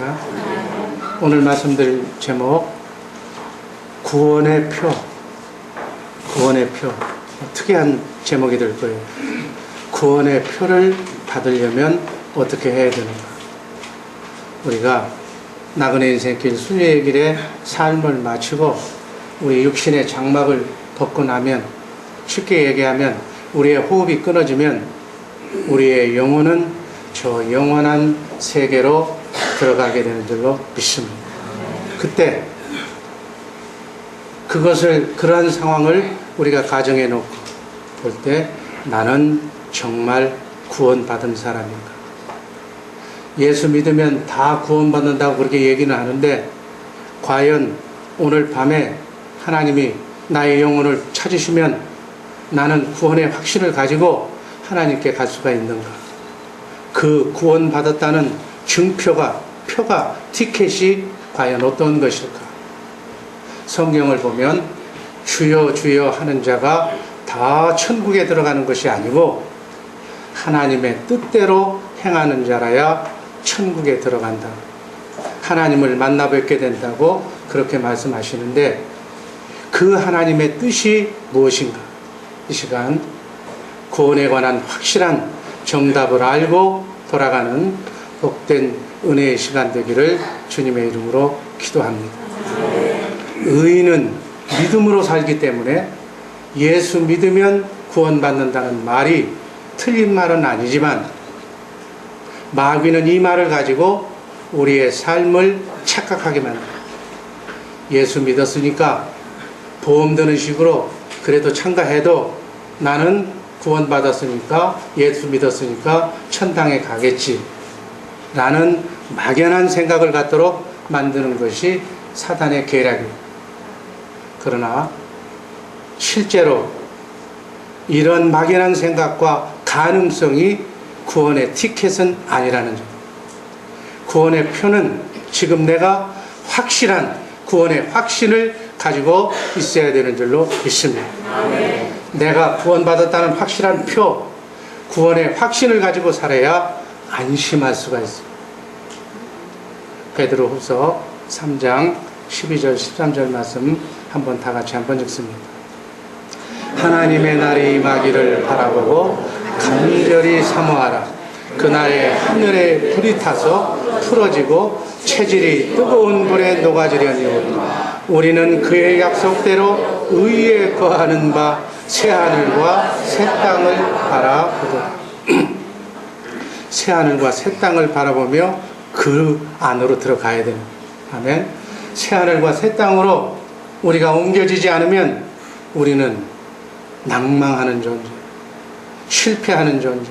믿습니다. 오늘 말씀드릴 제목, 구원의 표. 구원의 표. 특이한 제목이 될 거예요. 구원의 표를 받으려면 어떻게 해야 되는가? 우리가 나그네 인생길 순례의 길에 삶을 마치고 우리 육신의 장막을 벗고 나면, 쉽게 얘기하면 우리의 호흡이 끊어지면 우리의 영혼은 저 영원한 세계로 들어가게 되는 줄로 믿습니다. 그때 그러한 상황을 우리가 가정해 놓고 볼 때, 나는 정말 구원받은 사람인가? 예수 믿으면 다 구원받는다고 그렇게 얘기는 하는데, 과연 오늘 밤에 하나님이 나의 영혼을 찾으시면 나는 구원의 확신을 가지고 하나님께 갈 수가 있는가? 그 구원받았다는 증표가, 티켓이 과연 어떤 것일까? 성경을 보면 주여 주여 하는 자가 다 천국에 들어가는 것이 아니고 하나님의 뜻대로 행하는 자라야 천국에 들어간다. 하나님을 만나 뵙게 된다고 그렇게 말씀하시는데, 그 하나님의 뜻이 무엇인가? 이 시간 구원에 관한 확실한 정답을 알고 돌아가는 복된 은혜의 시간 되기를 주님의 이름으로 기도합니다. 의인은 믿음으로 살기 때문에 예수 믿으면 구원받는다는 말이 틀린 말은 아니지만, 마귀는 이 말을 가지고 우리의 삶을 착각하게 만듭니다. 예수 믿었으니까 보험 드는 식으로 그래도 참가해도 나는 구원받았으니까, 예수 믿었으니까 천당에 가겠지 라는 막연한 생각을 갖도록 만드는 것이 사단의 계략입니다. 그러나 실제로 이런 막연한 생각과 가능성이 구원의 티켓은 아니라는 점. 구원의 표는 지금 내가 확실한 구원의 확신을 가지고 있어야 되는 줄로 믿습니다. 내가 구원받았다는 확실한 표, 구원의 확신을 가지고 살아야 안심할 수가 있습니다. 베드로후서 3장 12절 13절 말씀 한번 다 같이 한번 읽습니다. 하나님의 날이 임하기를 바라보고 간절히 사모하라. 그날에 하늘에 불이 타서 풀어지고 체질이 뜨거운 불에 녹아지려니 우리는 그의 약속대로 의에 거하는 바 새하늘과 새 땅을 바라보도다. 새하늘과 새 땅을 바라보며 그 안으로 들어가야 됩니다. 아멘. 새하늘과 새 땅으로 우리가 옮겨지지 않으면 우리는 낭망하는 존재, 실패하는 존재,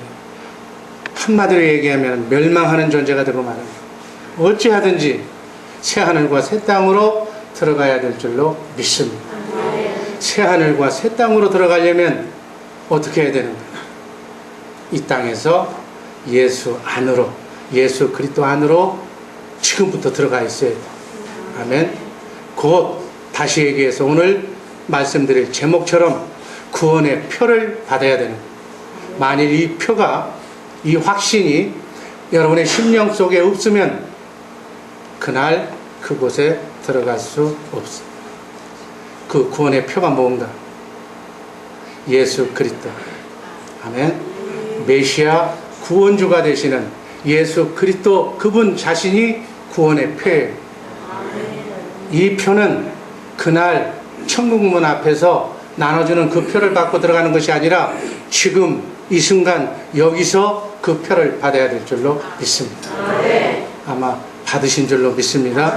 한마디로 얘기하면 멸망하는 존재가 되고 말합니다. 어찌하든지 새하늘과 새 땅으로 들어가야 될 줄로 믿습니다. 새하늘과 새 땅으로 들어가려면 어떻게 해야 되는가? 이 땅에서 예수 안으로, 예수 그리스도 안으로 지금부터 들어가 있어야 돼요. 아멘. 곧 다시 얘기해서 오늘 말씀드릴 제목처럼 구원의 표를 받아야 되는 거예요. 만일 이 표가, 이 확신이 여러분의 심령 속에 없으면 그날 그곳에 들어갈 수 없어요. 그 구원의 표가 뭔가? 예수 그리스도. 아멘. 메시아 구원주가 되시는 예수 그리스도, 그분 자신이 구원의 표예요. 이 표는 그날 천국문 앞에서 나눠주는 그 표를 받고 들어가는 것이 아니라 지금 이 순간 여기서 그 표를 받아야 될 줄로 믿습니다. 아마 받으신 줄로 믿습니다.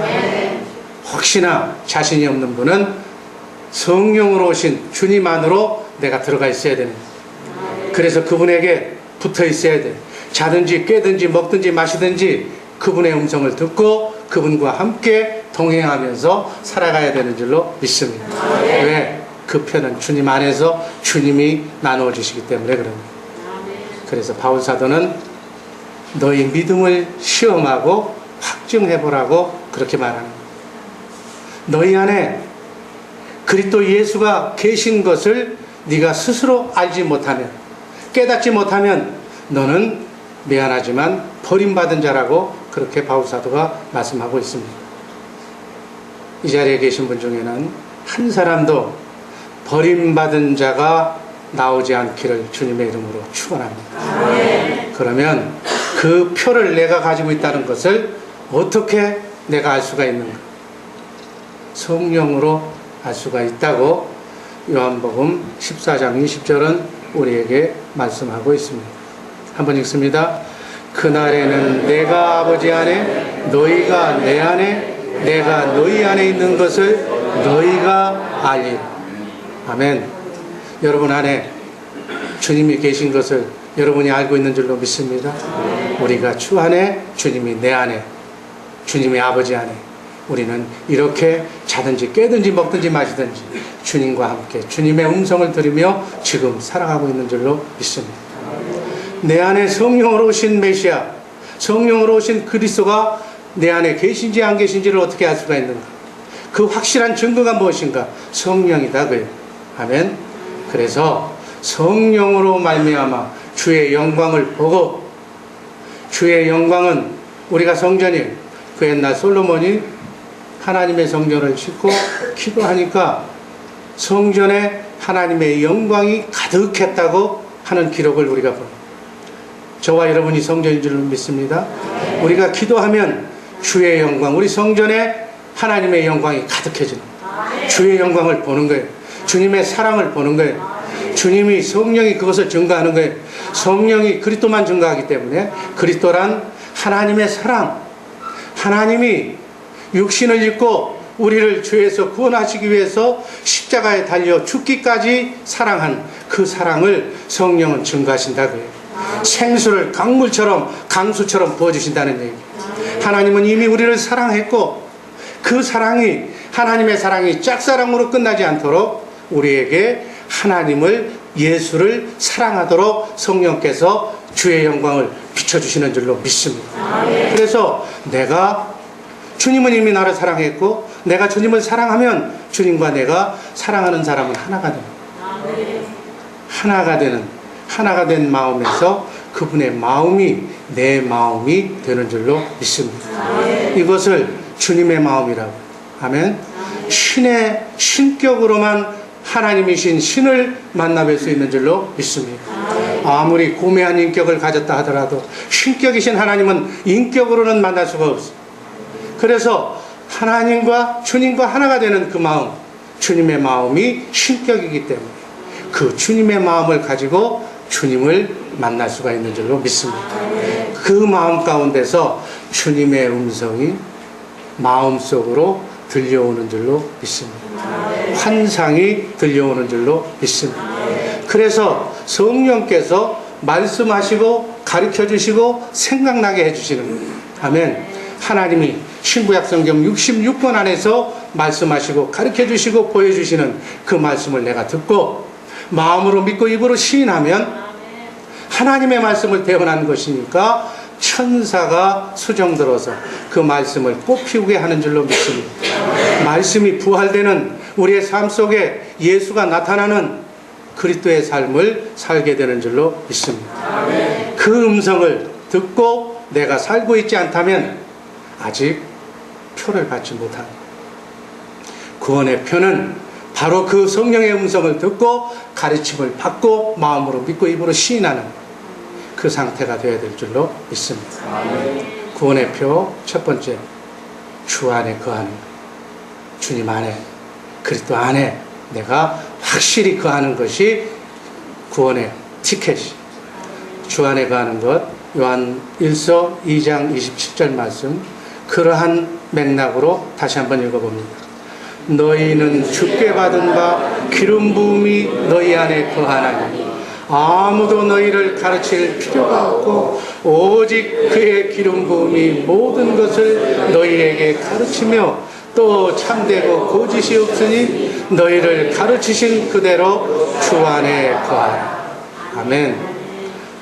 혹시나 자신이 없는 분은 성령으로 오신 주님 안으로 내가 들어가 있어야 됩니다. 그래서 그분에게 붙어 있어야 돼요. 자든지 깨든지 먹든지 마시든지 그분의 음성을 듣고 그분과 함께 동행하면서 살아가야 되는 줄로 믿습니다. 왜? 그 표는 주님 안에서 주님이 나누어 주시기 때문에 그럽니다. 그래서 바울 사도는 너희 믿음을 시험하고 확증해보라고 그렇게 말합니다. 너희 안에 그리스도 예수가 계신 것을 네가 스스로 알지 못하면, 깨닫지 못하면 너는 미안하지만 버림받은 자라고 그렇게 바울사도가 말씀하고 있습니다. 이 자리에 계신 분 중에는 한 사람도 버림받은 자가 나오지 않기를 주님의 이름으로 축원합니다. 그러면 그 표를 내가 가지고 있다는 것을 어떻게 내가 알 수가 있는가? 성령으로 알 수가 있다고 요한복음 14장 20절은 우리에게 말씀하고 있습니다. 한번 읽습니다. 그날에는 내가 아버지 안에, 너희가 내 안에, 내가 너희 안에 있는 것을 너희가 알리라. 아멘. 여러분 안에 주님이 계신 것을 여러분이 알고 있는 줄로 믿습니다. 우리가 주 안에, 주님이 내 안에, 주님이 아버지 안에, 우리는 이렇게 자든지 깨든지 먹든지 마시든지 주님과 함께 주님의 음성을 들으며 지금 살아가고 있는 줄로 믿습니다. 내 안에 성령으로 오신 메시아, 성령으로 오신 그리스도가 내 안에 계신지 안 계신지를 어떻게 알 수가 있는가? 그 확실한 증거가 무엇인가? 성령이다 그래요. 아멘. 그래서 성령으로 말미암아 주의 영광을 보고, 주의 영광은 우리가 성전이, 그 옛날 솔로몬이 하나님의 성전을 짓고 기도하니까 성전에 하나님의 영광이 가득했다고 하는 기록을 우리가 봅니다. 저와 여러분이 성전인 줄 믿습니다. 우리가 기도하면 주의 영광, 우리 성전에 하나님의 영광이 가득해지는, 주의 영광을 보는 거예요. 주님의 사랑을 보는 거예요. 주님이, 성령이 그것을 증거하는 거예요. 성령이 그리스도만 증거하기 때문에, 그리스도란 하나님의 사랑, 하나님이 육신을 입고 우리를 죄에서 구원하시기 위해서 십자가에 달려 죽기까지 사랑한 그 사랑을 성령은 증거하신다고요. 생수를 강물처럼, 강수처럼 부어주신다는 얘기. 하나님은 이미 우리를 사랑했고, 그 사랑이, 하나님의 사랑이 짝사랑으로 끝나지 않도록 우리에게 하나님을, 예수를 사랑하도록 성령께서 주의 영광을 비춰주시는 줄로 믿습니다. 그래서 내가, 주님은 이미 나를 사랑했고 내가 주님을 사랑하면 주님과 내가 사랑하는 사람은 하나가 됩니다. 하나가 된 마음에서 그분의 마음이 내 마음이 되는 줄로 믿습니다. 이것을 주님의 마음이라고. 아멘. 신의 신격으로만 하나님이신 신을 만나뵐 수 있는 줄로 믿습니다. 아무리 고매한 인격을 가졌다 하더라도 신격이신 하나님은 인격으로는 만날 수가 없습니다. 그래서 하나님과 주님과 하나가 되는 그 마음, 주님의 마음이 신격이기 때문에 그 주님의 마음을 가지고 주님을 만날 수가 있는 줄로 믿습니다. 그 마음 가운데서 주님의 음성이 마음속으로 들려오는 줄로 믿습니다. 환상이 들려오는 줄로 믿습니다. 그래서 성령께서 말씀하시고 가르쳐주시고 생각나게 해주시는 거예요. 아멘. 하나님이 신구약 성경 66권 안에서 말씀하시고 가르쳐주시고 보여주시는 그 말씀을 내가 듣고 마음으로 믿고 입으로 시인하면 하나님의 말씀을 대언한 것이니까 천사가 수정들어서 그 말씀을 꽃피우게 하는 줄로 믿습니다. 말씀이 부활되는 우리의 삶 속에 예수가 나타나는 그리스도의 삶을 살게 되는 줄로 믿습니다. 그 음성을 듣고 내가 살고 있지 않다면 아직 표를 받지 못합니다. 구원의 표는 바로 그 성령의 음성을 듣고 가르침을 받고 마음으로 믿고 입으로 시인하는 그 상태가 되어야 될 줄로 믿습니다. 구원의 표 첫 번째, 주 안에 거하는 것. 주님 안에, 그리스도 안에 내가 확실히 거하는 것이 구원의 티켓이. 주 안에 거하는 것, 요한 1서 2장 27절 말씀, 그러한 맥락으로 다시 한번 읽어봅니다. 너희는 주께 받은 바 기름 부음이 너희 안에 거하나니 아무도 너희를 가르칠 필요가 없고 오직 그의 기름 부음이 모든 것을 너희에게 가르치며 또 참되고 거짓이 없으니 너희를 가르치신 그대로 주 안에 거하라. 아멘.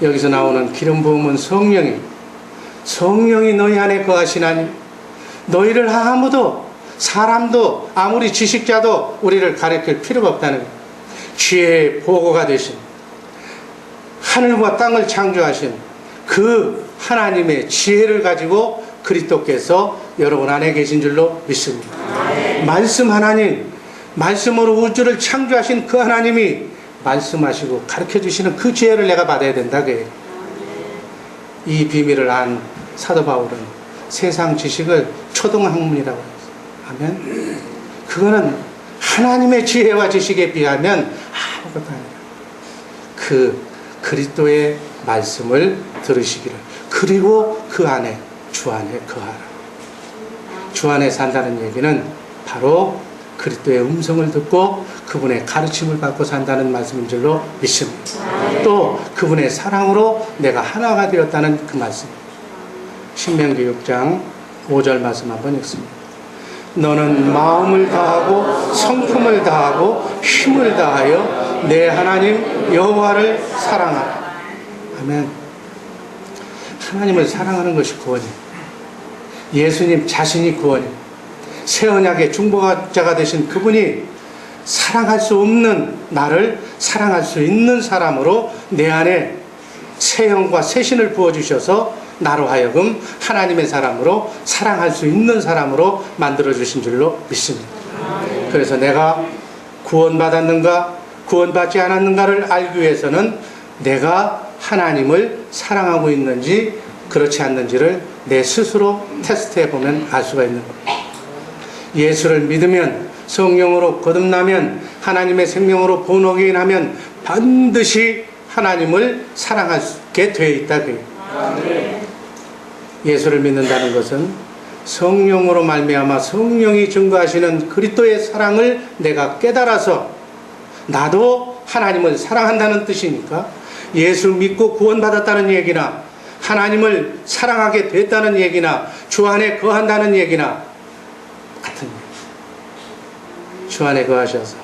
여기서 나오는 기름 부음은 성령이 너희 안에 거하시나니 너희를 아무도, 사람도, 아무리 지식자도 우리를 가르칠 필요가 없다는 거예요. 지혜의 보고가 되신, 하늘과 땅을 창조하신 그 하나님의 지혜를 가지고 그리스도께서 여러분 안에 계신 줄로 믿습니다. 말씀 하나님, 말씀으로 우주를 창조하신 그 하나님이 말씀하시고 가르쳐 주시는 그 지혜를 내가 받아야 된다. 이 비밀을 안 사도 바울은 세상 지식을 초등학문이라고 했어요. 아멘. 그거는 하나님의 지혜와 지식에 비하면 아무것도 아니라 그 그리스도의 말씀을 들으시기를, 그리고 그 안에 주 안에 거하라. 주 안에 산다는 얘기는 바로 그리스도의 음성을 듣고 그분의 가르침을 받고 산다는 말씀인 줄로 믿습니다. 또 그분의 사랑으로 내가 하나가 되었다는 그 말씀. 신명기 6장 5절 말씀 한번 읽습니다. 너는 마음을 다하고 성품을 다하고 힘을 다하여 내 하나님 여호와를 사랑하라. 아멘. 하나님을 사랑하는 것이 구원이에요. 예수님 자신이 구원이에요. 새 언약의 중보자가 되신 그분이 사랑할 수 없는 나를 사랑할 수 있는 사람으로 내 안에 새 영과 새 신을 부어주셔서 나로 하여금 하나님의 사람으로 사랑할 수 있는 사람으로 만들어주신 줄로 믿습니다. 그래서 내가 구원받았는가 구원받지 않았는가를 알기 위해서는 내가 하나님을 사랑하고 있는지 그렇지 않는지를 내 스스로 테스트해 보면 알 수가 있는 겁니다. 예수를 믿으면, 성령으로 거듭나면, 하나님의 생명으로 본어게인하면 반드시 하나님을 사랑하게 되어 있다. 예수를 믿는다는 것은 성령으로 말미암아 성령이 증거하시는 그리스도의 사랑을 내가 깨달아서 나도 하나님을 사랑한다는 뜻이니까, 예수 믿고 구원받았다는 얘기나 하나님을 사랑하게 됐다는 얘기나 주 안에 거한다는 얘기나 같은 얘기. 주 안에 거하셔서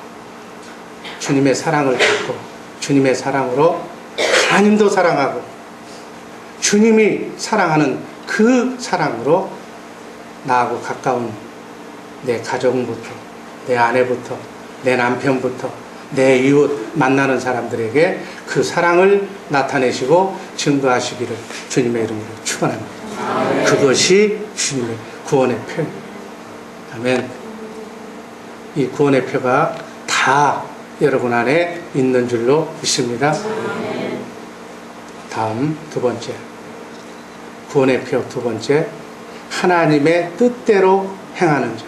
주님의 사랑을 받고 주님의 사랑으로 하나님도 사랑하고 주님이 사랑하는 그 사랑으로 나하고 가까운 내 가정부터, 내 아내부터, 내 남편부터, 내 이웃 만나는 사람들에게 그 사랑을 나타내시고 증거하시기를 주님의 이름으로 축원합니다. 그것이 주님의 구원의 표입니다. 아멘. 이 구원의 표가 다 여러분 안에 있는 줄로 믿습니다. 다음 두 번째, 구원의 표 두 번째, 하나님의 뜻대로 행하는 자.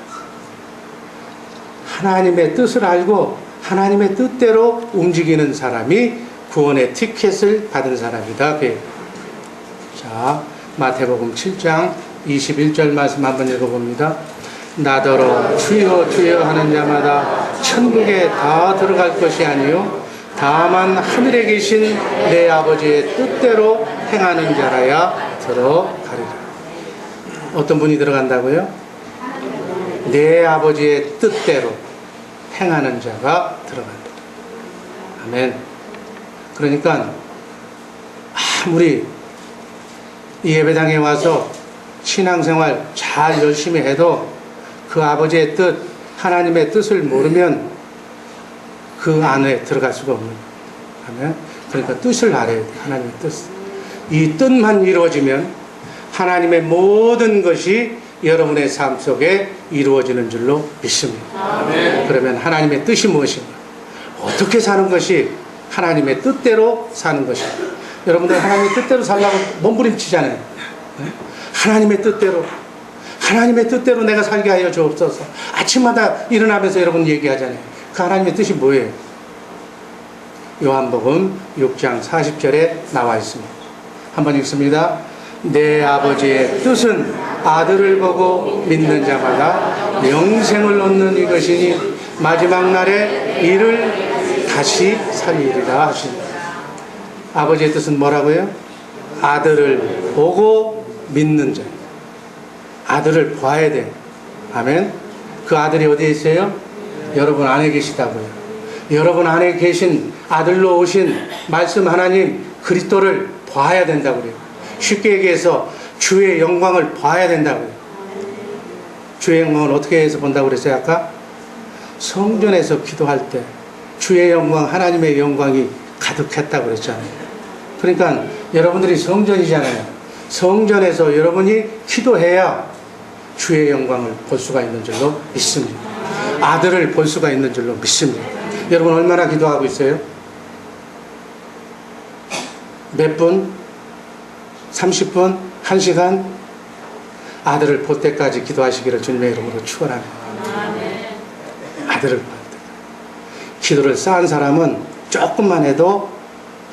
하나님의 뜻을 알고 하나님의 뜻대로 움직이는 사람이 구원의 티켓을 받은 사람이다. 자, 마태복음 7장 21절 말씀 한번 읽어봅니다. 나더러 주여 주여 하는 자마다 천국에 다 들어갈 것이 아니요 다만 하늘에 계신 내 아버지의 뜻대로 행하는 자라야 들어가리라. 어떤 분이 들어간다고요? 내 아버지의 뜻대로 행하는 자가 들어간다. 아멘. 그러니까 아무리 이 예배당에 와서 신앙생활 잘 열심히 해도 그 아버지의 뜻, 하나님의 뜻을 모르면 그 안에 들어갈 수가 없는 거예요. 아멘. 그러니까 뜻을 알아야 돼요. 하나님의 뜻. 이 뜻만 이루어지면 하나님의 모든 것이 여러분의 삶 속에 이루어지는 줄로 믿습니다. 아멘. 그러면 하나님의 뜻이 무엇인가? 어떻게 사는 것이 하나님의 뜻대로 사는 것인가? 여러분들 하나님의 뜻대로 살려고 몸부림치잖아요. 하나님의 뜻대로, 하나님의 뜻대로 내가 살게 하여 주옵소서. 아침마다 일어나면서 여러분 얘기하잖아요. 그 하나님의 뜻이 뭐예요? 요한복음 6장 40절에 나와 있습니다. 한번 읽습니다. 내 아버지의 뜻은 아들을 보고 믿는 자마다 영생을 얻는 이것이니 마지막 날에 이를 다시 살리리라 하십니다. 아버지의 뜻은 뭐라고요? 아들을 보고 믿는 자. 아들을 봐야 돼. 아멘. 그 아들이 어디에 있어요? 여러분 안에 계시다고요. 여러분 안에 계신 아들로 오신 말씀 하나님 그리스도를 봐야 된다고요. 쉽게 얘기해서 주의 영광을 봐야 된다고요. 주의 영광을 어떻게 해서 본다고 그랬어요? 아까 성전에서 기도할 때 주의 영광, 하나님의 영광이 가득했다고 그랬잖아요. 그러니까 여러분들이 성전이잖아요. 성전에서 여러분이 기도해야 주의 영광을 볼 수가 있는 줄로 믿습니다. 아들을 볼 수가 있는 줄로 믿습니다. 여러분 얼마나 기도하고 있어요? 몇 분? 30분? 1시간? 아들을 볼 때까지 기도하시기를 주님의 이름으로 축원합니다. 아들을 볼 때. 기도를 쌓은 사람은 조금만 해도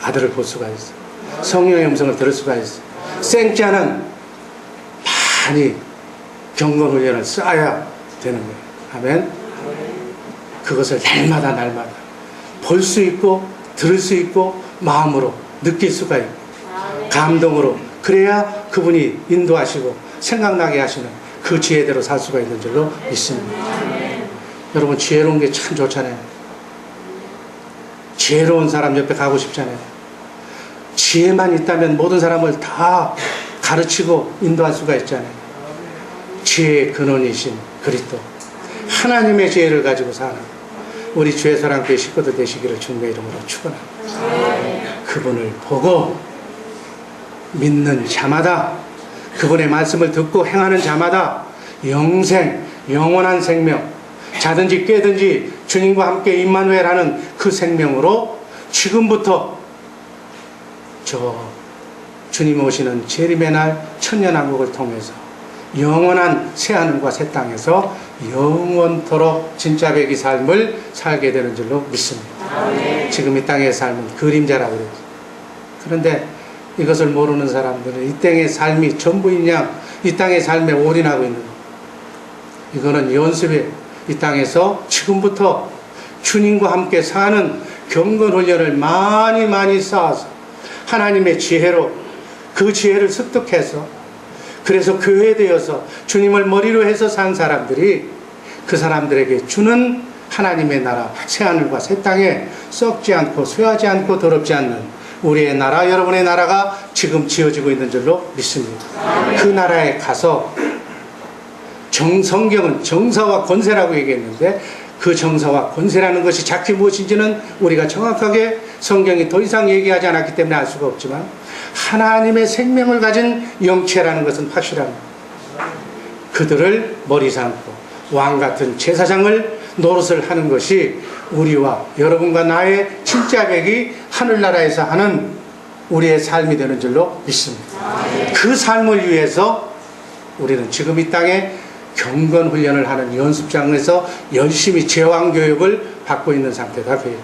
아들을 볼 수가 있어요. 성령의 음성을 들을 수가 있어요. 생자는 많이 경건 훈련을 쌓아야 되는 거예요. 아멘. 그것을 날마다 볼 수 있고 들을 수 있고 마음으로 느낄 수가 있고 감동으로, 그래야 그분이 인도하시고 생각나게 하시는 그 지혜대로 살 수가 있는 줄로 믿습니다. 여러분 지혜로운 게 참 좋잖아요. 지혜로운 사람 옆에 가고 싶잖아요. 지혜만 있다면 모든 사람을 다 가르치고 인도할 수가 있잖아요. 지혜의 근원이신 그리스도, 하나님의 지혜를 가지고 사는 우리 주의사랑교회 식구들 되시기를 주님의 이름으로 축원합니다. 그분을 보고 믿는 자마다, 그분의 말씀을 듣고 행하는 자마다 영생, 영원한 생명, 자든지 깨든지 주님과 함께 임마누엘하는 그 생명으로 지금부터 저 주님 오시는 재림의 날 천년왕국을 통해서 영원한 새하늘과 새 땅에서 영원토록 진짜 백의 삶을 살게 되는 줄로 믿습니다. 지금 이 땅의 삶은 그림자라고 그래요. 그런데 이것을 모르는 사람들은 이 땅의 삶이 전부인 양 이 땅의 삶에 올인하고 있는 거예요. 이거는 연습에 이 땅에서 지금부터 주님과 함께 사는 경건 훈련을 많이 쌓아서 하나님의 지혜로 그 지혜를 습득해서, 그래서 교회되어서 주님을 머리로 해서 산 사람들이 그 사람들에게 주는 하나님의 나라 새하늘과 새 땅에 썩지 않고 쇠하지 않고 더럽지 않는 우리의 나라, 여러분의 나라가 지금 지어지고 있는 줄로 믿습니다. 그 나라에 가서 성경은 정사와 권세라고 얘기했는데 그 정사와 권세라는 것이 작게 무엇인지는 우리가 정확하게 성경이 더 이상 얘기하지 않았기 때문에 알 수가 없지만 하나님의 생명을 가진 영체라는 것은 확실합니다. 그들을 머리 삼고 왕같은 제사장을 노릇을 하는 것이 우리와 여러분과 나의 진짜 백이 하늘나라에서 하는 우리의 삶이 되는 줄로 믿습니다. 그 삶을 위해서 우리는 지금 이 땅에 경건 훈련을 하는 연습장에서 열심히 제왕교육을 받고 있는 상태가 돼요.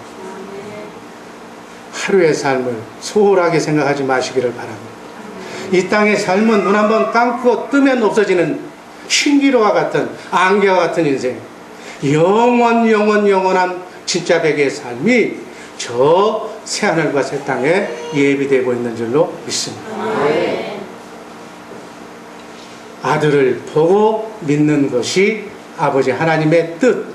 하루의 삶을 소홀하게 생각하지 마시기를 바랍니다. 이 땅의 삶은 눈 한번 감고 뜨면 없어지는 신기루와 같은 안개와 같은 인생, 영원한 진짜 백의 삶이 저 새하늘과 새 땅에 예비되고 있는 줄로 믿습니다. 아들을 보고 믿는 것이 아버지 하나님의 뜻.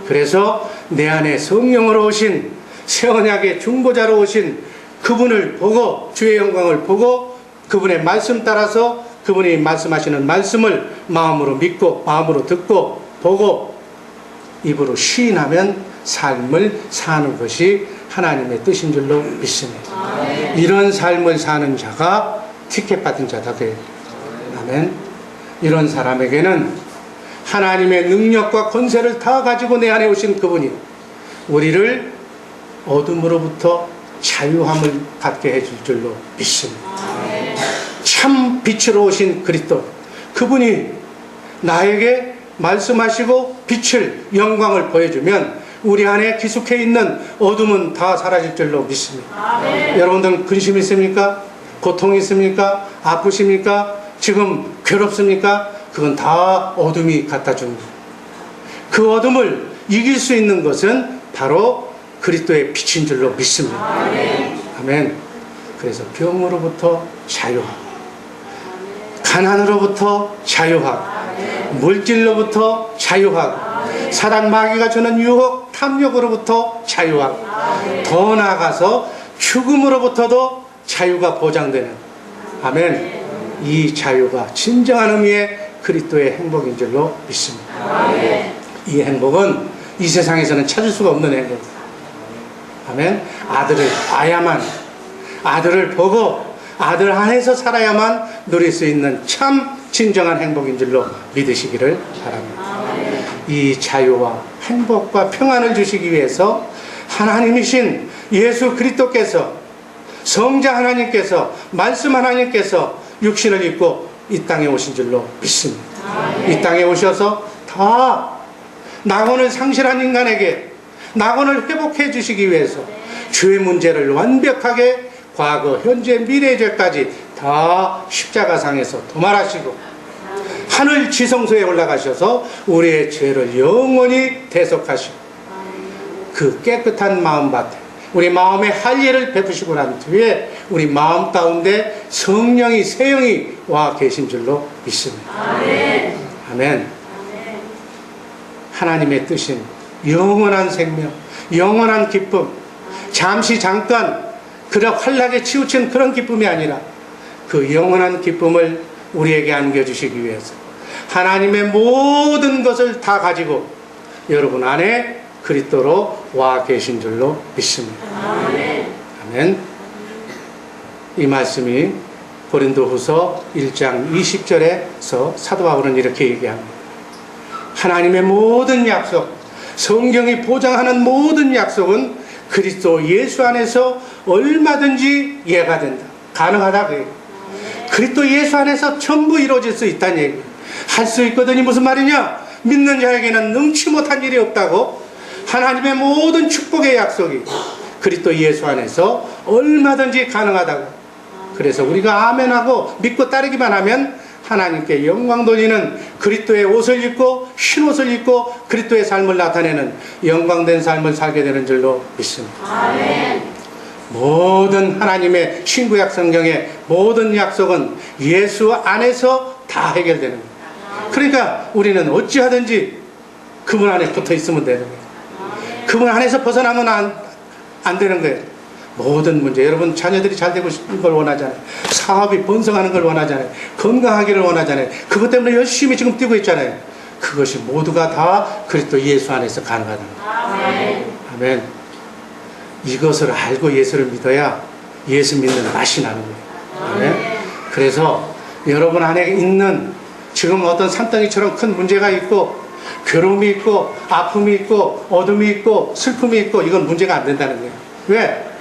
그래서 내 안에 성령으로 오신 새 언약의 중보자로 오신 그분을 보고, 주의 영광을 보고 그분의 말씀 따라서 그분이 말씀하시는 말씀을 마음으로 믿고 마음으로 듣고 보고 입으로 시인하면 삶을 사는 것이 하나님의 뜻인 줄로 믿습니다. 이런 삶을 사는 자가 티켓 받은 자다 돼요. 아멘. 이런 사람에게는 하나님의 능력과 권세를 다 가지고 내 안에 오신 그분이 우리를 어둠으로부터 자유함을 갖게 해줄 줄로 믿습니다. 참 빛으로 오신 그리스도, 그분이 나에게 말씀하시고 빛을, 영광을 보여주면 우리 안에 기숙해 있는 어둠은 다 사라질 줄로 믿습니다. 여러분들 근심 있습니까? 고통 있습니까? 아프십니까? 지금 괴롭습니까? 그건 다 어둠이 갖다 준 거예요. 그 어둠을 이길 수 있는 것은 바로 그리스도의 빛인 줄로 믿습니다. 아멘. 그래서 병으로부터 자유하고, 가난으로부터 자유하고, 물질로부터 자유하고, 사단 마귀가 주는 유혹, 탐욕으로부터 자유하고, 더 나아가서 죽음으로부터도 자유가 보장되는, 아멘. 이 자유가 진정한 의미의 그리스도의 행복인 줄로 믿습니다. 이 행복은 이 세상에서는 찾을 수가 없는 행복입니다. 아멘. 아들을 봐야만, 아들을 보고 아들 안에서 살아야만 누릴 수 있는 참 진정한 행복인 줄로 믿으시기를 바랍니다. 이 자유와 행복과 평안을 주시기 위해서 하나님이신 예수 그리스도께서, 성자 하나님께서, 말씀 하나님께서 육신을 입고 이 땅에 오신 줄로 믿습니다. 이 땅에 오셔서 다 낙원을 상실한 인간에게 낙원을 회복해 주시기 위해서 죄의 문제를 완벽하게 과거, 현재, 미래의 죄까지 다 십자가상에서 도말하시고 하늘 지성소에 올라가셔서 우리의 죄를 영원히 대속하시고 그 깨끗한 마음밭에 우리 마음의 할례를 베푸시고 난 뒤에 우리 마음 가운데 성령이, 새영이 와 계신 줄로 믿습니다. 아멘. 아멘. 하나님의 뜻인 영원한 생명, 영원한 기쁨, 잠시 잠깐 그런 환락에 치우친 그런 기쁨이 아니라 그 영원한 기쁨을 우리에게 안겨주시기 위해서 하나님의 모든 것을 다 가지고 여러분 안에 그리스도로 와 계신 줄로 믿습니다. 아멘. 아멘. 이 말씀이 고린도후서 1장 20절에서 사도 바울은 이렇게 얘기합니다. 하나님의 모든 약속, 성경이 보장하는 모든 약속은 그리스도 예수 안에서 얼마든지 이해가 된다. 가능하다. 그 얘기. 그리스도 예수 안에서 전부 이루어질 수 있다는 얘기. 할 수 있거든이 무슨 말이냐? 믿는 자에게는 능치 못한 일이 없다고. 하나님의 모든 축복의 약속이 그리스도 예수 안에서 얼마든지 가능하다고. 그래서 우리가 아멘하고 믿고 따르기만 하면 하나님께 영광 돌리는 그리스도의 옷을 입고 흰 옷을 입고 그리스도의 삶을 나타내는 영광된 삶을 살게 되는 줄로 믿습니다. 아멘. 모든 하나님의 신구약 성경의 모든 약속은 예수 안에서 다 해결되는 거예요. 그러니까 우리는 어찌하든지 그분 안에 붙어 있으면 되는 거예요. 그분 안에서 벗어나면 안 되는 거예요. 모든 문제, 여러분 자녀들이 잘 되고 싶은 걸 원하잖아요. 사업이 번성하는 걸 원하잖아요. 건강하기를 원하잖아요. 그것 때문에 열심히 지금 뛰고 있잖아요. 그것이 모두가 다 그리스도 예수 안에서 가능하다는 거예요. 아멘. 아멘. 이것을 알고 예수를 믿어야 예수 믿는 맛이 나는 거예요. 아멘. 그래서 여러분 안에 있는 지금 어떤 산더미처럼 큰 문제가 있고 괴로움이 있고 아픔이 있고 어둠이 있고 슬픔이 있고 이건 문제가 안 된다는 거예요. 왜?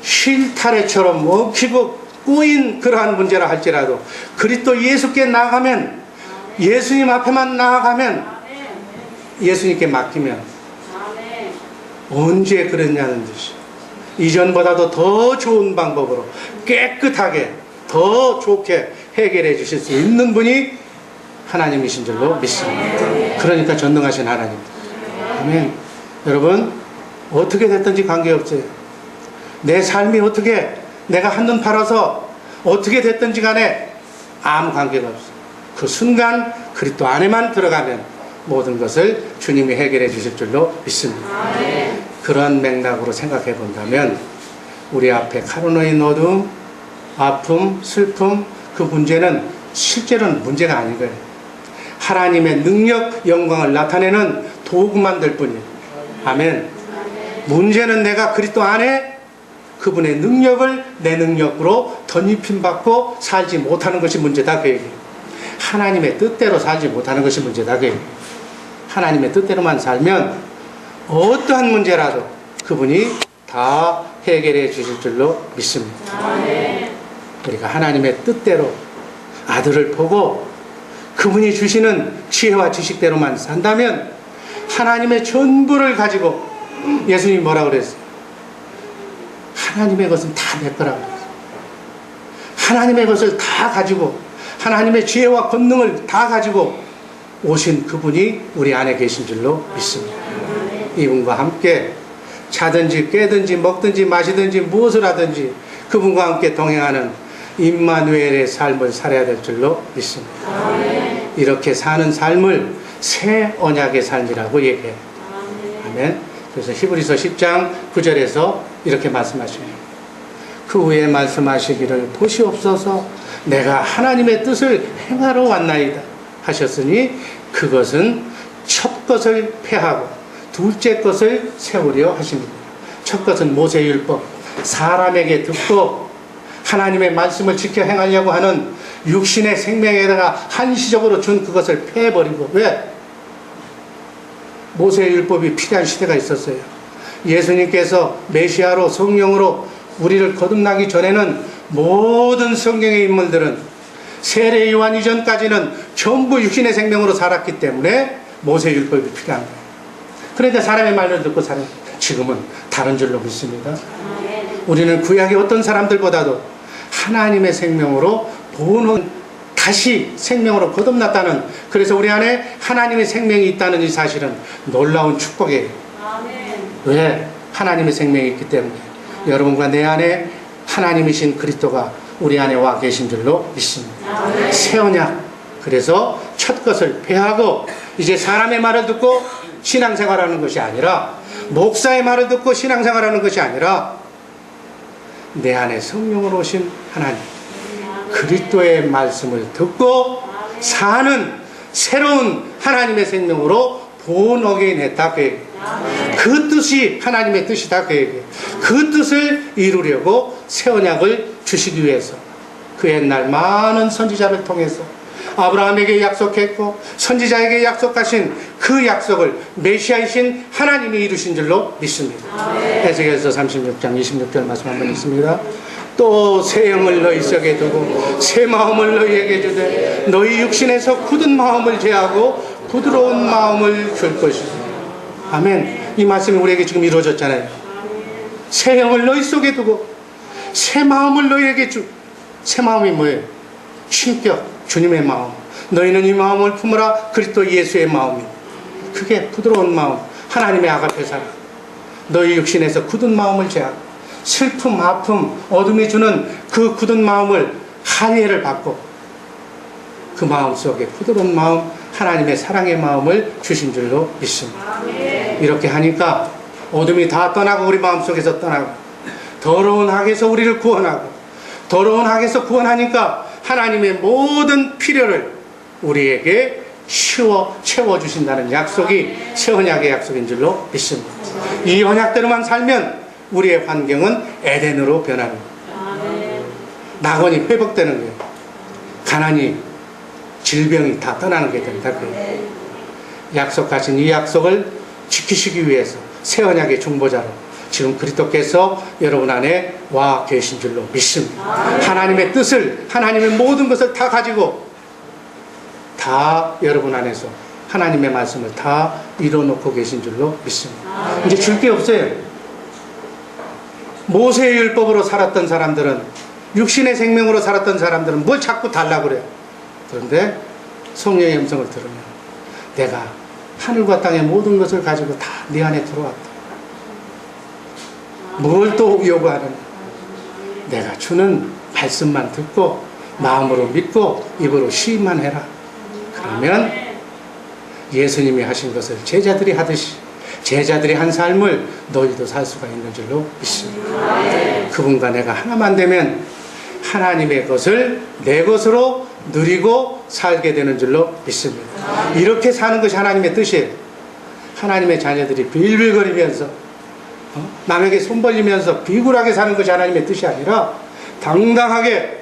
실타래처럼 먹히고 꼬인 그러한 문제라 할지라도 그리스도 예수께 나아가면, 예수님 앞에만 나아가면, 예수님께 맡기면 언제 그랬냐는 듯이 이전보다도 더 좋은 방법으로 깨끗하게 더 좋게 해결해 주실 수 있는 분이 하나님이신 줄로 믿습니다. 그러니까 전능하신 하나님. 아멘. 여러분 어떻게 됐든지 관계없어요. 내 삶이 어떻게, 내가 한눈 팔아서 어떻게 됐든지 간에 아무 관계가 없어요. 그 순간 그리스도 안에만 들어가면 모든 것을 주님이 해결해 주실 줄로 믿습니다. 아멘. 그런 맥락으로 생각해 본다면 우리 앞에 카로나인 어둠, 아픔, 슬픔, 그 문제는 실제로는 문제가 아닌 거예요. 하나님의 능력, 영광을 나타내는 도구만 될 뿐이에요. 아멘. 문제는 내가 그리스도 안에 그분의 능력을 내 능력으로 덧입힘 받고 살지 못하는 것이 문제다 그 얘기예요. 하나님의 뜻대로 살지 못하는 것이 문제다 그 얘기예요. 하나님의 뜻대로만 살면 어떠한 문제라도 그분이 다 해결해 주실 줄로 믿습니다. 우리가 하나님의 뜻대로 아들을 보고 그분이 주시는 지혜와 지식대로만 산다면 하나님의 전부를 가지고, 예수님이 뭐라고 그랬어요? 하나님의 것은 다 내 거라고 그랬어요. 하나님의 것을 다 가지고 하나님의 지혜와 권능을 다 가지고 오신 그분이 우리 안에 계신 줄로 믿습니다. 이분과 함께 자든지 깨든지 먹든지 마시든지 무엇을 하든지 그분과 함께 동행하는 임마누엘의 삶을 살아야 될 줄로 믿습니다. 이렇게 사는 삶을 새 언약의 삶이라고 얘기해요. 아멘. 그래서 히브리서 10장 9절에서 이렇게 말씀하십니다. 그 후에 말씀하시기를 보시옵소서 내가 하나님의 뜻을 행하러 왔나이다 하셨으니 그것은 첫 것을 폐하고 둘째 것을 세우려 하십니다. 첫 것은 모세율법, 사람에게 듣고 하나님의 말씀을 지켜 행하려고 하는 육신의 생명에다가 한시적으로 준 그것을 패해버리고, 왜? 모세의 율법이 필요한 시대가 있었어요. 예수님께서 메시아로 성령으로 우리를 거듭나기 전에는 모든 성경의 인물들은 세례 요한 이전까지는 전부 육신의 생명으로 살았기 때문에 모세의 율법이 필요한 거예요. 그런데 사람의 말을 듣고 사는, 지금은 다른 줄로 믿습니다. 우리는 구약의 어떤 사람들보다도 하나님의 생명으로 본원 다시 생명으로 거듭났다는, 그래서 우리 안에 하나님의 생명이 있다는 이 사실은 놀라운 축복이에요. 왜? 하나님의 생명이 있기 때문에. 여러분과 내 안에 하나님이신 그리스도가 우리 안에 와 계신 줄로 믿습니다. 새 언약. 그래서 첫 것을 폐하고 이제 사람의 말을 듣고 신앙생활하는 것이 아니라, 목사의 말을 듣고 신앙생활하는 것이 아니라, 내 안에 성령으로 오신 하나님 그리스도의 말씀을 듣고 사는 새로운 하나님의 생명으로 본 어게인 했다. 그 뜻이 하나님의 뜻이다. 그 뜻을 이루려고 새 언약을 주시기 위해서 그 옛날 많은 선지자를 통해서 아브라함에게 약속했고 선지자에게 약속하신 그 약속을 메시아이신 하나님이 이루신 줄로 믿습니다. 에스겔서 36장 26절 말씀 한번 읽습니다. 또 새 영을 너희 속에 두고 새 마음을 너희에게 주되 너희 육신에서 굳은 마음을 제하고 부드러운 마음을 줄 것이다. 아멘. 이 말씀이 우리에게 지금 이루어졌잖아요. 새 영을 너희 속에 두고 새 마음을 너희에게 새 마음이 뭐예요? 신격, 주님의 마음. 너희는 이 마음을 품으라. 그리스도 예수의 마음이. 그게 부드러운 마음, 하나님의 아가페 사랑. 너희 육신에서 굳은 마음을 제하고 슬픔, 아픔, 어둠이 주는 그 굳은 마음을 한의를 받고 그 마음 속에 부드러운 마음, 하나님의 사랑의 마음을 주신 줄로 믿습니다. 이렇게 하니까 어둠이 다 떠나고 우리 마음속에서 떠나고 더러운 악에서 우리를 구원하고 더러운 악에서 구원하니까 하나님의 모든 필요를 우리에게 채워주신다는 약속이 새 언약의 약속인 줄로 믿습니다. 이 언약대로만 살면 우리의 환경은 에덴으로 변하는 거예요. 낙원이 회복되는 거예요. 가난이, 질병이 다 떠나는 게 된다. 약속하신 이 약속을 지키시기 위해서 새 언약의 중보자로 지금 그리스도께서 여러분 안에 와 계신 줄로 믿습니다. 하나님의 뜻을, 하나님의 모든 것을 다 가지고 다 여러분 안에서 하나님의 말씀을 다 이뤄놓고 계신 줄로 믿습니다. 이제 줄 게 없어요. 모세의 율법으로 살았던 사람들은, 육신의 생명으로 살았던 사람들은 뭘 자꾸 달라고 그래요. 그런데 성령의 음성을 들으면 내가 하늘과 땅의 모든 것을 가지고 다 네 안에 들어왔다. 뭘 또 요구하느냐? 내가 주는 말씀만 듣고 마음으로 믿고 입으로 시인만 해라. 그러면 예수님이 하신 것을 제자들이 하듯이 제자들이 한 삶을 너희도 살 수가 있는 줄로 믿습니다. 그분과 내가 하나만 되면 하나님의 것을 내 것으로 누리고 살게 되는 줄로 믿습니다. 이렇게 사는 것이 하나님의 뜻이에요. 하나님의 자녀들이 빌빌거리면서 남에게 손 벌리면서 비굴하게 사는 것이 하나님의 뜻이 아니라 당당하게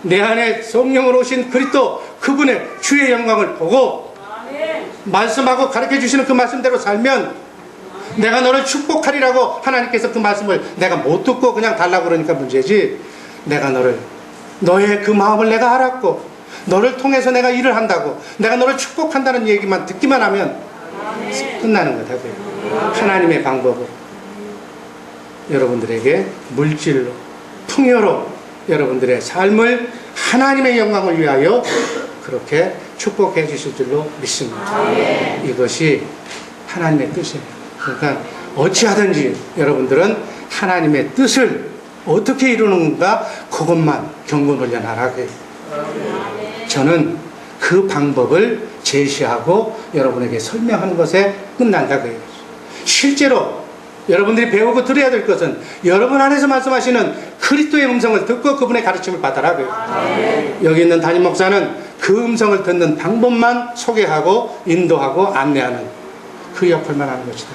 내 안에 성령으로 오신 그리스도 그분의 주의 영광을 보고 말씀하고 가르쳐 주시는 그 말씀대로 살면 내가 너를 축복하리라고 하나님께서 그 말씀을 내가 못 듣고 그냥 달라고 그러니까 문제지, 내가 너의 그 마음을 내가 알았고 너를 통해서 내가 일을 한다고 내가 너를 축복한다는 얘기만 듣기만 하면 끝나는 거다. 하나님의 방법으로 여러분들에게 물질로 풍요로 여러분들의 삶을 하나님의 영광을 위하여 그렇게 축복해 주실 줄로 믿습니다. 이것이 하나님의 뜻이에요. 그러니까 어찌하든지 여러분들은 하나님의 뜻을 어떻게 이루는가 그것만 경건훈련하라고 해요. 저는 그 방법을 제시하고 여러분에게 설명하는 것에 끝난다고 해요. 실제로 여러분들이 배우고 들어야 될 것은 여러분 안에서 말씀하시는 그리스도의 음성을 듣고 그분의 가르침을 받아라고요. 여기 있는 담임 목사는 그 음성을 듣는 방법만 소개하고 인도하고 안내하는 그 역할만 하는 것이다.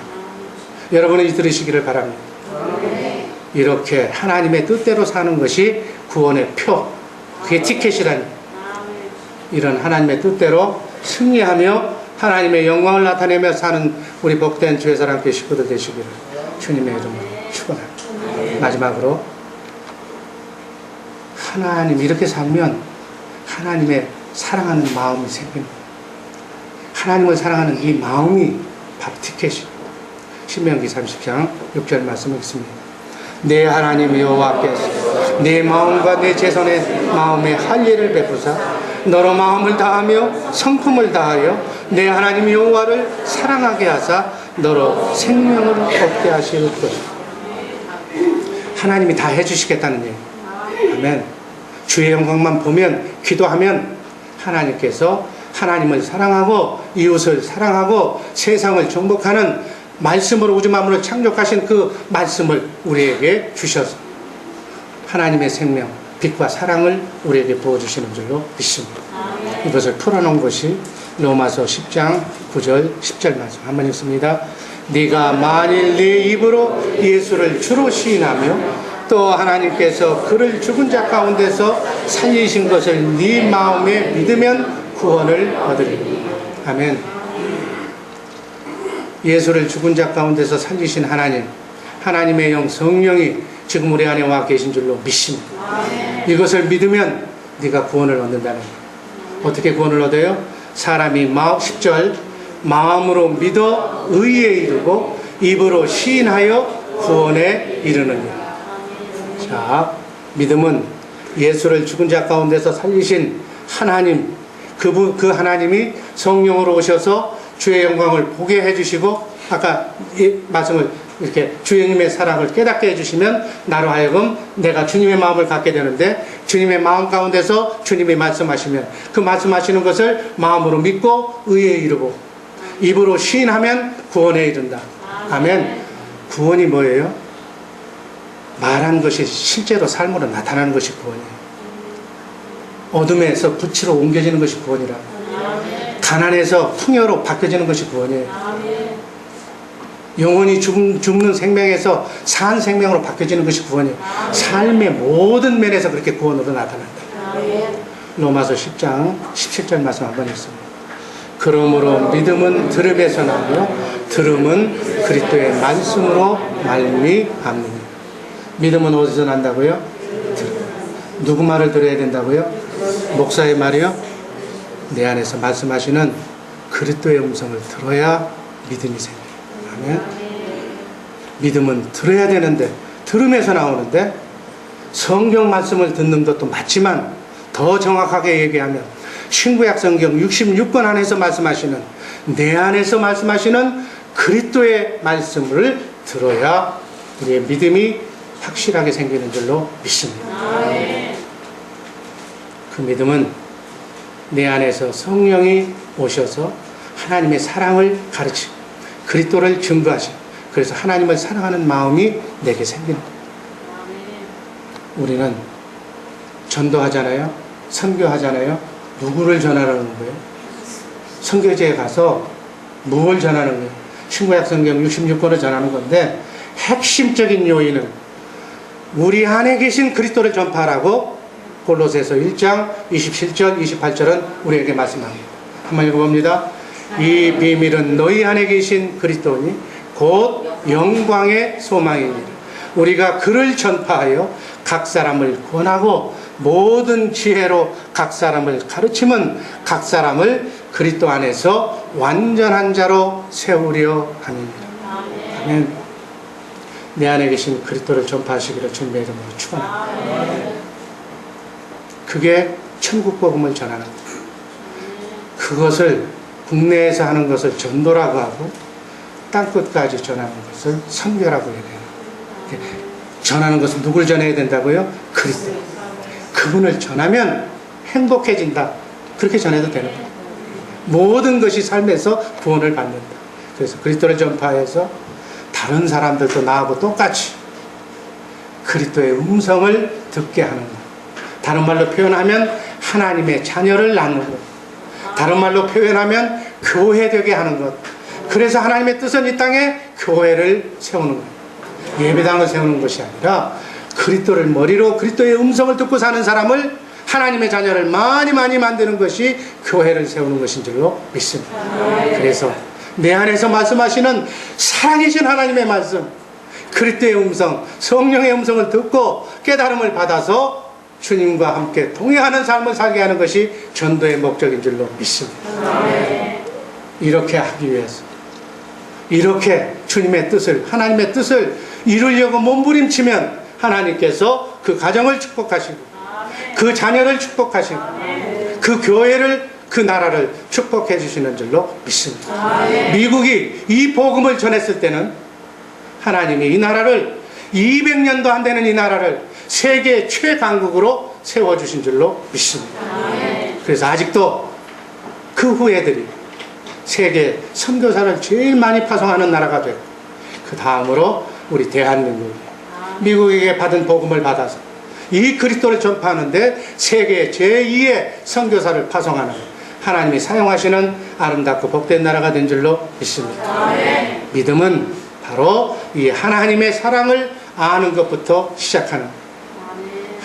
여러분이 들으시기를 바랍니다. 이렇게 하나님의 뜻대로 사는 것이 구원의 표, 그게 티켓이라니. 이런 하나님의 뜻대로 승리하며 하나님의 영광을 나타내며 사는 우리 복된 주의 사랑교회 식구들 되시기를 주님의 이름으로 축원합니다. 마지막으로 하나님 이렇게 살면 하나님의 사랑하는 마음이 생깁니다. 하나님을 사랑하는 이 마음이 바로 티켓입니다. 신명기 30장 6절 말씀 읽습니다. 내 하나님 여호와께서 내 마음과 내 재산의 마음에 할례를 베푸사 너로 마음을 다하며 성품을 다하여 내 하나님 여호와를 사랑하게 하사 너로 생명을 얻게 하실 것이다. 하나님이 다 해주시겠다는 얘기. 아멘. 주의 영광만 보면, 기도하면 하나님께서 하나님을 사랑하고 이웃을 사랑하고 세상을 정복하는 말씀으로 우주 만물을 창조하신 그 말씀을 우리에게 주셔서 하나님의 생명, 빛과 사랑을 우리에게 부어주시는 줄로 믿습니다. 이것을 풀어놓은 것이 로마서 10장 9절 10절 말씀 한번 읽습니다. 네가 만일 네 입으로 예수를 주로 시인하며 또 하나님께서 그를 죽은 자 가운데서 살리신 것을 네 마음에 믿으면 구원을 얻으리라. 아멘. 예수를 죽은 자 가운데서 살리신 하나님, 하나님의 영 성령이 지금 우리 안에 와 계신 줄로 믿습니다. 이것을 믿으면 네가 구원을 얻는다는 거예요. 어떻게 구원을 얻어요? 사람이 10절 마음으로 믿어 의에 이르고 입으로 시인하여 구원에 이르느니라. 자, 믿음은 예수를 죽은 자 가운데서 살리신 하나님, 그 하나님이 성령으로 오셔서 주의 영광을 보게 해주시고, 아까 이 말씀을 이렇게 주님의 사랑을 깨닫게 해주시면 나로 하여금 내가 주님의 마음을 갖게 되는데, 주님의 마음 가운데서 주님이 말씀하시면 그 말씀하시는 것을 마음으로 믿고 의에 이르고 입으로 시인하면 구원에 이른다. 아멘. 구원이 뭐예요? 말한 것이 실제로 삶으로 나타나는 것이 구원이에요. 어둠에서 빛으로 옮겨지는 것이 구원이라. 가난에서 풍요로 바뀌어지는 것이 구원이에요. 영원히 죽는 생명에서 산 생명으로 바뀌어지는 것이 구원이에요. 삶의 모든 면에서 그렇게 구원으로 나타난다. 로마서 10장 17절 말씀 한번 읽습니다. 그러므로 믿음은 들음에서 나며 들음은 그리스도의 말씀으로 말미암느니라. 믿음은 어디서 난다고요? 누구 말을 들어야 된다고요? 목사의 말이요? 내 안에서 말씀하시는 그리스도의 음성을 들어야 믿음이 생겨요. 아멘. 믿음은 들어야 되는데, 들음에서 나오는데, 성경 말씀을 듣는 것도 맞지만 더 정확하게 얘기하면 신구약 성경 66권 안에서 말씀하시는, 내 안에서 말씀하시는 그리스도의 말씀을 들어야 우리의 믿음이 확실하게 생기는 줄로 믿습니다. 그 믿음은 내 안에서 성령이 오셔서 하나님의 사랑을 가르치고 그리스도를 증거하시고, 그래서 하나님을 사랑하는 마음이 내게 생기는 거예요. 우리는 전도하잖아요. 선교하잖아요. 누구를 전하라는 거예요? 선교지에 가서 무엇을 전하는 거예요? 신구약 성경 66권을 전하는 건데, 핵심적인 요인은 우리 안에 계신 그리스도를 전파하라고 골로새서 1장 27절 28절은 우리에게 말씀합니다. 한번 읽어봅니다. 이 비밀은 너희 안에 계신 그리스도니 곧 영광의 소망이니라. 우리가 그를 전파하여 각 사람을 권하고 모든 지혜로 각 사람을 가르치면 각 사람을 그리스도 안에서 완전한 자로 세우려 함이니라. 아멘. 내 안에 계신 그리스도를 전파하시기를 주님의 이름으로 축원합니다. 그게 천국 복음을 전하는 거예요. 그것을 국내에서 하는 것을 전도라고 하고 땅끝까지 전하는 것을 선교라고 얘기해요. 전하는 것은 누굴 전해야 된다고요? 그리스도. 그분을 전하면 행복해진다. 그렇게 전해도 되는 거예요. 모든 것이 삶에서 구원을 받는다. 그래서 그리스도를 전파해서 다른 사람들도 나하고 똑같이 그리스도의 음성을 듣게 하는 것. 다른 말로 표현하면 하나님의 자녀를 낳는 것. 다른 말로 표현하면 교회 되게 하는 것. 그래서 하나님의 뜻은 이 땅에 교회를 세우는 것. 예배당을 세우는 것이 아니라 그리스도를 머리로 그리스도의 음성을 듣고 사는 사람을, 하나님의 자녀를 많이 만드는 것이 교회를 세우는 것인 줄로 믿습니다. 그래서 내 안에서 말씀하시는 살아계신 하나님의 말씀, 그리스도의 음성, 성령의 음성을 듣고 깨달음을 받아서 주님과 함께 동행하는 삶을 살게 하는 것이 전도의 목적인 줄로 믿습니다. 이렇게 하기 위해서, 이렇게 주님의 뜻을, 하나님의 뜻을 이루려고 몸부림치면 하나님께서 그 가정을 축복하시고 그 자녀를 축복하시고 그 교회를, 그 나라를 축복해 주시는 줄로 믿습니다. 미국이 이 복음을 전했을 때는 하나님이 이 나라를, 200년도 안 되는 이 나라를 세계 최강국으로 세워주신 줄로 믿습니다. 그래서 아직도 그 후예들이 세계 선교사를 제일 많이 파송하는 나라가 되고, 그 다음으로 우리 대한민국이 미국에게 받은 복음을 받아서 이 그리스도를 전파하는데 세계 제2의 선교사를 파송하는 하나님이 사용하시는 아름답고 복된 나라가 된 줄로 믿습니다. 믿음은 바로 이 하나님의 사랑을 아는 것부터 시작하는,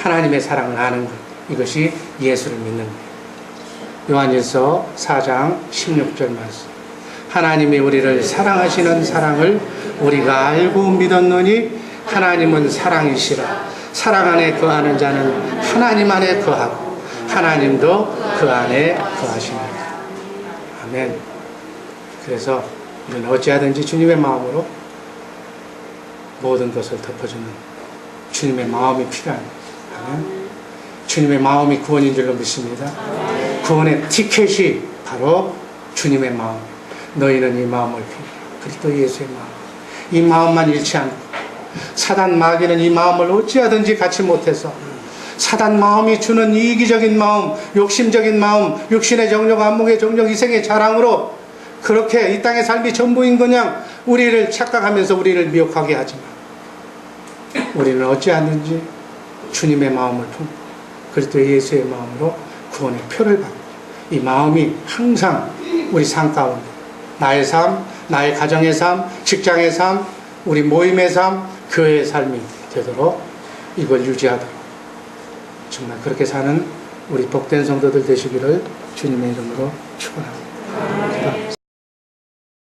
하나님의 사랑을 아는 것, 이것이 예수를 믿는 거예요. 요한일서 4장 16절 말씀, 하나님이 우리를 사랑하시는 사랑을 우리가 알고 믿었노니 하나님은 사랑이시라. 사랑 안에 거하는 자는 하나님 안에 거하고 하나님도 그 안에 거하시니라. 아멘. 그래서 우리는 어찌하든지 주님의 마음으로 모든 것을 덮어주는 주님의 마음이 필요합니다. 아멘. 주님의 마음이 구원인 줄로 믿습니다. 구원의 티켓이 바로 주님의 마음. 너희는 이 마음을 그리스도 예수의 마음, 이 마음만 잃지 않고, 사단 마귀는 이 마음을 어찌하든지 갖지 못해서 사단 마음이 주는 이기적인 마음, 욕심적인 마음, 육신의 정욕, 안목의 정욕, 이생의 자랑으로 그렇게 이 땅의 삶이 전부인 그냥 우리를 착각하면서 우리를 미혹하게 하지만, 우리는 어찌하든지 주님의 마음을 품고 그리스도 예수의 마음으로 구원의 표를 받고, 이 마음이 항상 우리 삶 가운데, 나의 삶, 나의 가정의 삶, 직장의 삶, 우리 모임의 삶, 교회의 삶이 되도록 이걸 유지하도록 정말 그렇게 사는 우리 복된 성도들 되시기를 주님의 이름으로 축원합니다.